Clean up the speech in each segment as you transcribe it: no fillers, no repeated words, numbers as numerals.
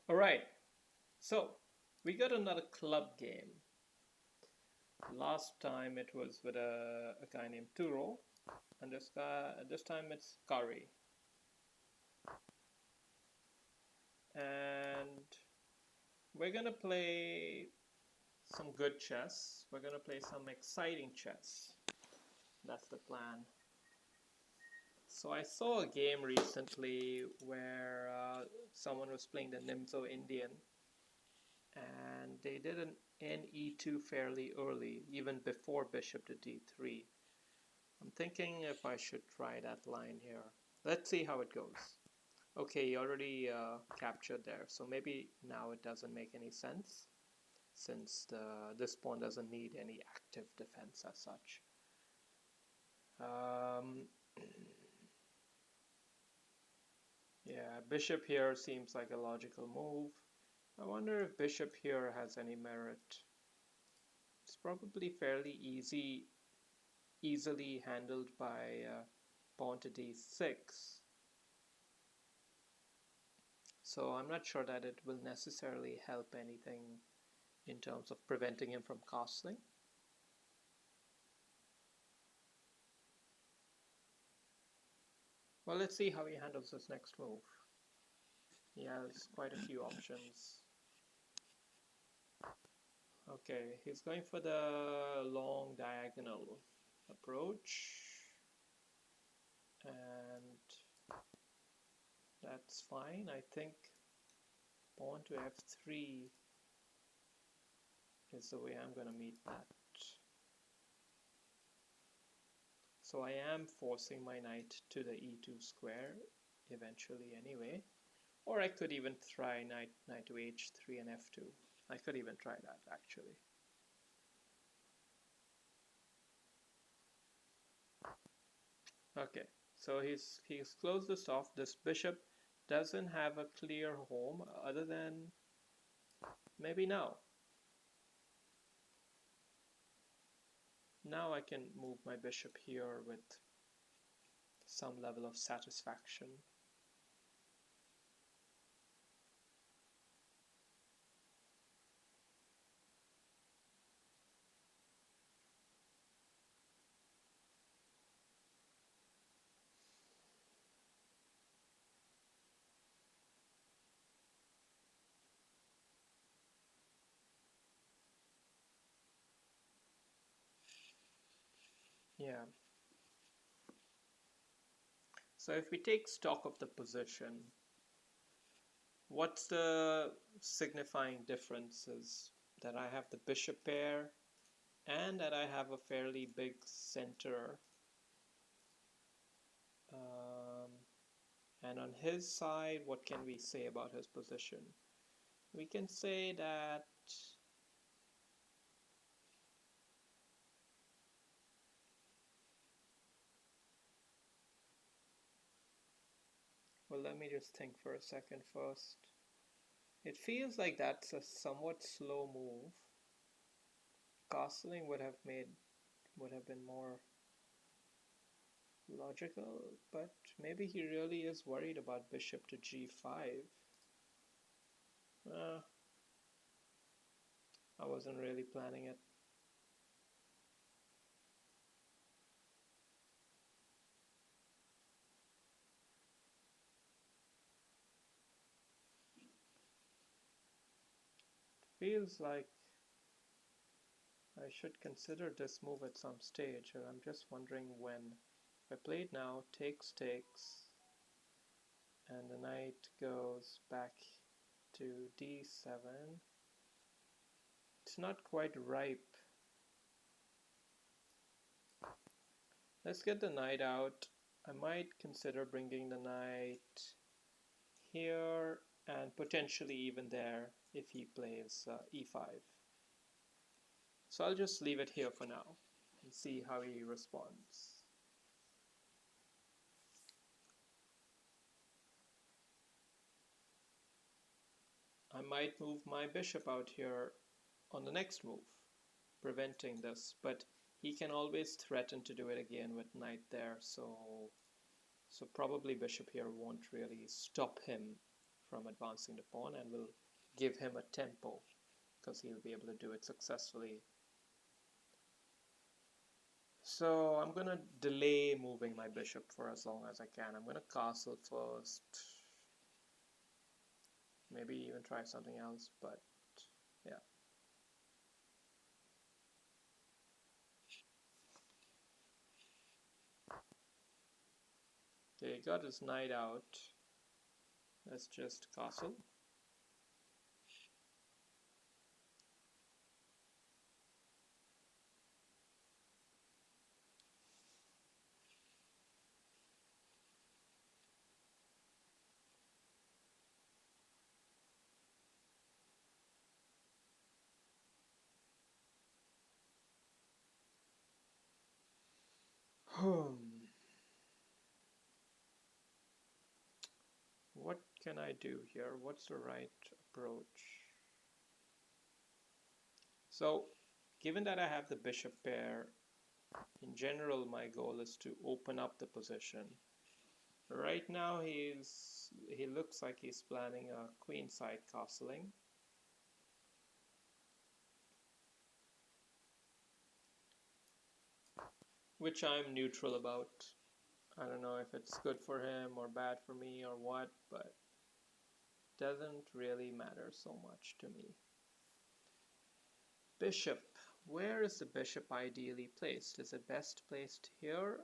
All right, so we got another club game. Last time it was with a guy named Turo, and this time it's Kari. And we're gonna play some good chess. We're gonna play some exciting chess. That's the plan. So I saw a game recently where someone was playing the Nimzo Indian, and they did an NE2 fairly early, even before bishop to D3. I'm thinking if I should try that line here. Let's see how it goes. Okay, he already captured there, so maybe now it doesn't make any sense since this pawn doesn't need any active defense as such. Yeah, bishop here seems like a logical move. I wonder if bishop here has any merit. It's probably fairly easily handled by pawn to d6. So I'm not sure that it will necessarily help anything in terms of preventing him from castling. Well, let's see how he handles this next move. He has quite a few options. Okay, he's going for the long diagonal approach. And that's fine. I think pawn to f3 is the way I'm going to meet that. So I am forcing my knight to the e2 square eventually anyway. Or I could even try knight to h3 and f2. I could even try that actually. Okay, so he's closed this off. This bishop doesn't have a clear home other than maybe now. Now I can move my bishop here with some level of satisfaction. Yeah. So if we take stock of the position, what's the signifying differences? That I have the bishop pair and that I have a fairly big center. And on his side, what can we say about his position? We can say that well, let me just think for a second first. It feels like that's a somewhat slow move. Castling would have been more logical, but maybe he really is worried about bishop to g5. I wasn't really planning it. Feels like I should consider this move at some stage, and I'm just wondering when. If I play it now, takes, and the knight goes back to d7. It's not quite ripe. Let's get the knight out. I might consider bringing the knight here and potentially even there if he plays e5. So I'll just leave it here for now and see how he responds. I might move my bishop out here on the next move, preventing this, but he can always threaten to do it again with knight there, so probably bishop here won't really stop him from advancing the pawn and will give him a tempo because he'll be able to do it successfully. So I'm going to delay moving my bishop for as long as I can. I'm going to castle first. Maybe even try something else, but yeah. Okay, he got his knight out. Let's just castle. What can I do here? What's the right approach? So, given that I have the bishop pair, in general my goal is to open up the position. Right now he looks like he's planning a queenside castling. Which I'm neutral about. I don't know if it's good for him or bad for me or what, but doesn't really matter so much to me. Bishop. Where is the bishop ideally placed? Is it best placed here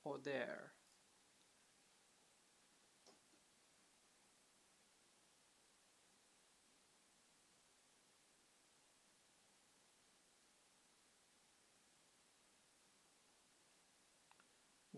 or there?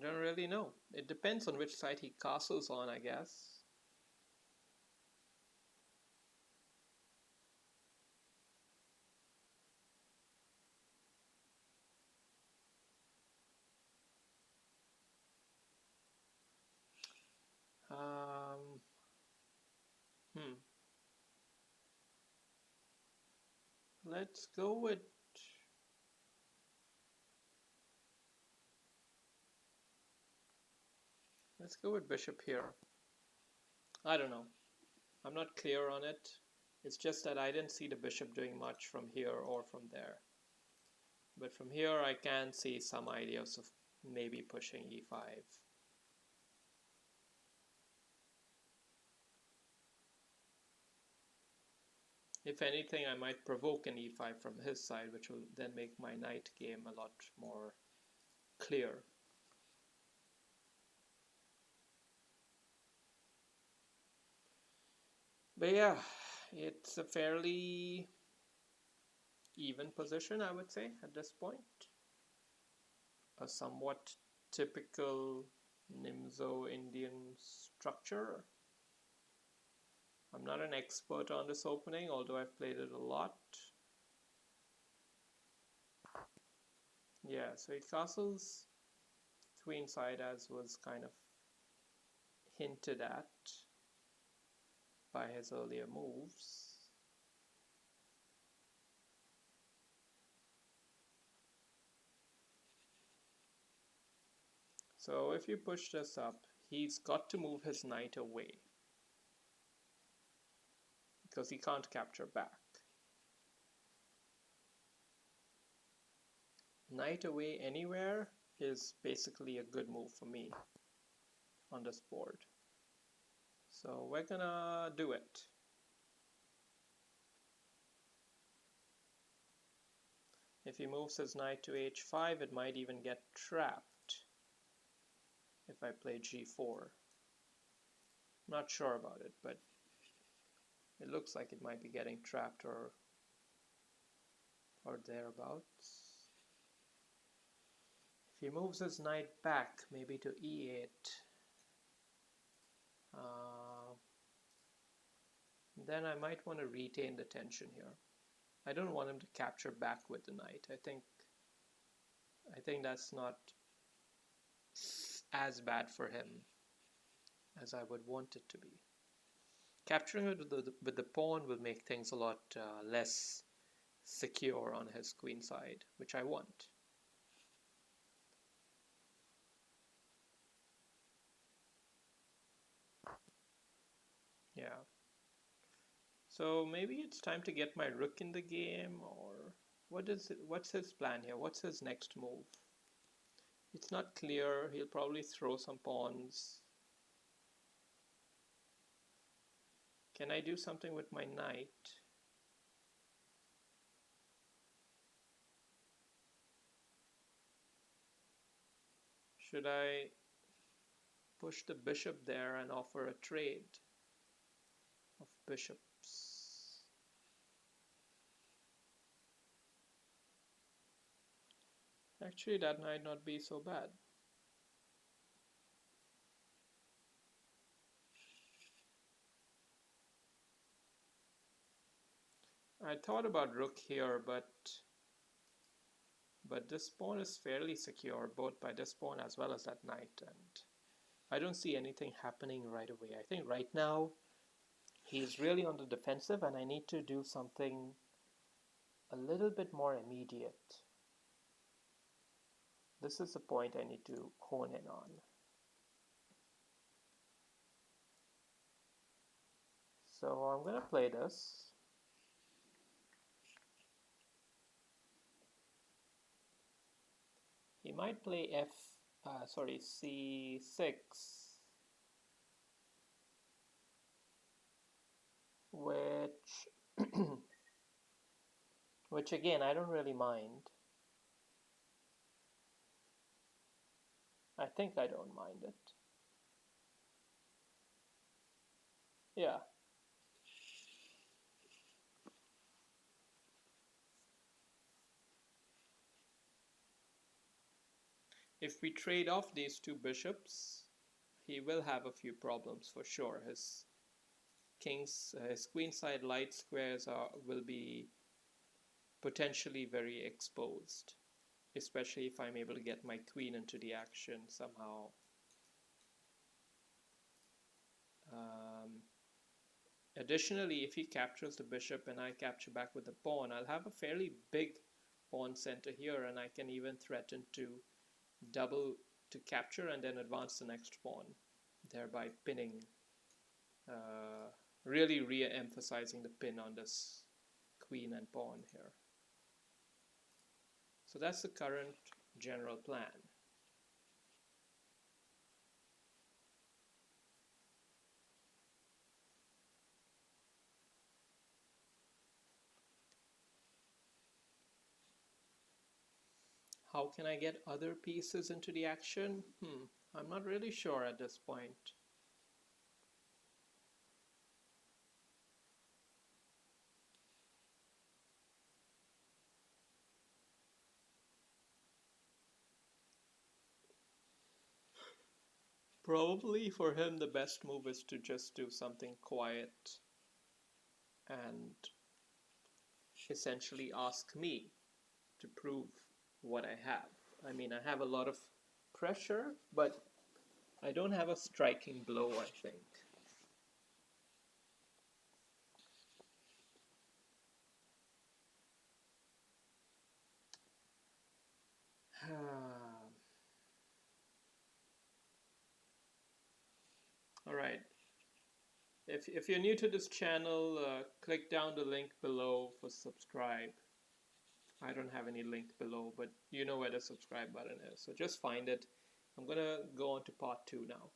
Don't really know. It depends on which side he castles on, I guess. Um, hmm. Let's go with bishop here. I don't know. I'm not clear on it. It's just that I didn't see the bishop doing much from here or from there. But from here I can see some ideas of maybe pushing e5. If anything, I might provoke an e5 from his side, which will then make my knight game a lot more clear. But yeah, it's a fairly even position, I would say, at this point. A somewhat typical Nimzo Indian structure. I'm not an expert on this opening, although I've played it a lot. Yeah, so he castles queenside, as was kind of hinted at by his earlier moves. So if you push this up, he's got to move his knight away because he can't capture back. Knight away anywhere is basically a good move for me on this board. So we're gonna do it. If he moves his knight to h5, it might even get trapped if I play g4. Not sure about it, but it looks like it might be getting trapped or thereabouts. If he moves his knight back, maybe to e8, then I might want to retain the tension here. I don't want him to capture back with the knight. I think that's not as bad for him as I would want it to be. Capturing it with the pawn will make things a lot less secure on his queen side, which I want. Yeah, So maybe it's time to get my rook in the game, or what's his plan here? What's his next move? It's not clear. He'll probably throw some pawns. Can I do something with my knight? Should I push the bishop there and offer a trade of bishops? Actually, that might not be so bad. I thought about rook here, but this pawn is fairly secure, both by this pawn as well as that knight, and I don't see anything happening right away. I think right now he's really on the defensive, and I need to do something a little bit more immediate. This is the point I need to hone in on. So I'm going to play this. He might play C6, which which again I don't really mind. I think I don't mind it. Yeah. If we trade off these two bishops, he will have a few problems for sure. His queenside light squares will be potentially very exposed, especially if I'm able to get my queen into the action somehow. Additionally, if he captures the bishop and I capture back with the pawn, I'll have a fairly big pawn center here, and I can even threaten to double to capture and then advance the next pawn, thereby pinning, really re-emphasizing the pin on this queen and pawn here. So that's the current general plan. How can I get other pieces into the action? I'm not really sure at this point. Probably for him the best move is to just do something quiet and essentially ask me to prove what I have. I mean, I have a lot of pressure, but I don't have a striking blow, I think. All right. If you're new to this channel, click down the link below for subscribe. I don't have any link below, but you know where the subscribe button is. So just find it. I'm going to go on to part 2 now.